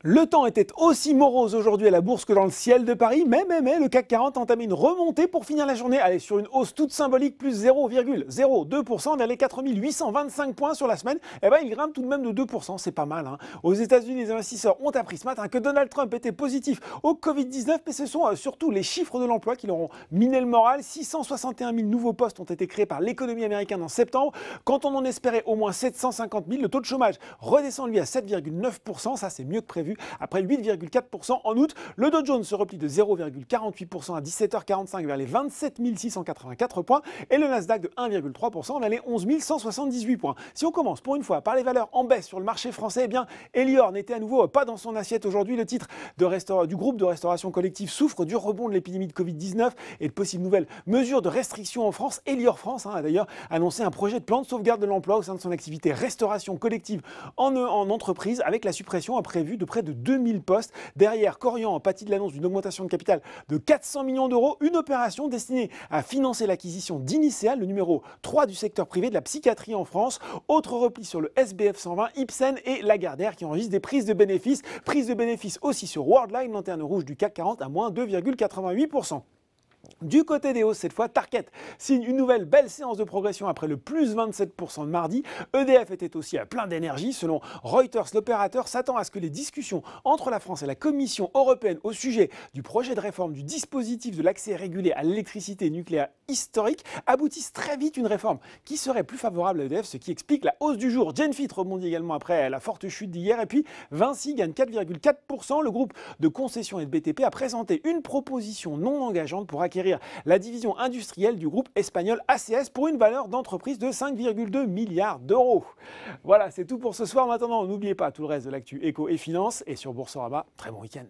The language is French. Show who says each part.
Speaker 1: Le temps était aussi morose aujourd'hui à la bourse que dans le ciel de Paris, mais le CAC 40 a entamé une remontée pour finir la journée. Allez, sur une hausse toute symbolique, plus 0,02% vers les 4825 points sur la semaine. Eh ben, il grimpe tout de même de 2%, c'est pas mal, hein. Aux États-Unis, les investisseurs ont appris ce matin que Donald Trump était positif au Covid-19, mais ce sont surtout les chiffres de l'emploi qui leur ont miné le moral. 661 000 nouveaux postes ont été créés par l'économie américaine en septembre. Quand on en espérait au moins 750 000, le taux de chômage redescend lui à 7,9%, ça c'est mieux que prévu. Après 8,4% en août, le Dow Jones se replie de 0,48% à 17h45 vers les 27 684 points et le Nasdaq de 1,3% vers les 11 178 points. Si on commence pour une fois par les valeurs en baisse sur le marché français, eh bien Elior n'était à nouveau pas dans son assiette aujourd'hui. Le titre du groupe de restauration collective souffre du rebond de l'épidémie de Covid-19 et de possibles nouvelles mesures de restriction en France. Elior France a d'ailleurs annoncé un projet de plan de sauvegarde de l'emploi au sein de son activité restauration collective en entreprise, avec la suppression prévue de près de 2000 postes. Derrière, Korian pâtit de l'annonce d'une augmentation de capital de 400 millions d'euros, une opération destinée à financer l'acquisition d'Initial, le numéro 3 du secteur privé de la psychiatrie en France. Autre repli sur le SBF 120, Ipsen et Lagardère qui enregistrent des prises de bénéfices. Prises de bénéfices aussi sur Worldline, lanterne rouge du CAC 40 à moins 2,88%. Du côté des hausses, cette fois, Tarkett signe une nouvelle belle séance de progression après le plus 27% de mardi. EDF était aussi à plein d'énergie. Selon Reuters, l'opérateur s'attend à ce que les discussions entre la France et la Commission européenne au sujet du projet de réforme du dispositif de l'accès régulé à l'électricité nucléaire historique aboutissent très vite, une réforme qui serait plus favorable à EDF, ce qui explique la hausse du jour. Genfit rebondit également après la forte chute d'hier et puis Vinci gagne 4,4%. Le groupe de concession et de BTP a présenté une proposition non engageante pour acquérir la division industrielle du groupe espagnol ACS pour une valeur d'entreprise de 5,2 milliards d'euros. Voilà, c'est tout pour ce soir. Maintenant, n'oubliez pas tout le reste de l'actu éco et finance. Et sur Boursorama, très bon week-end.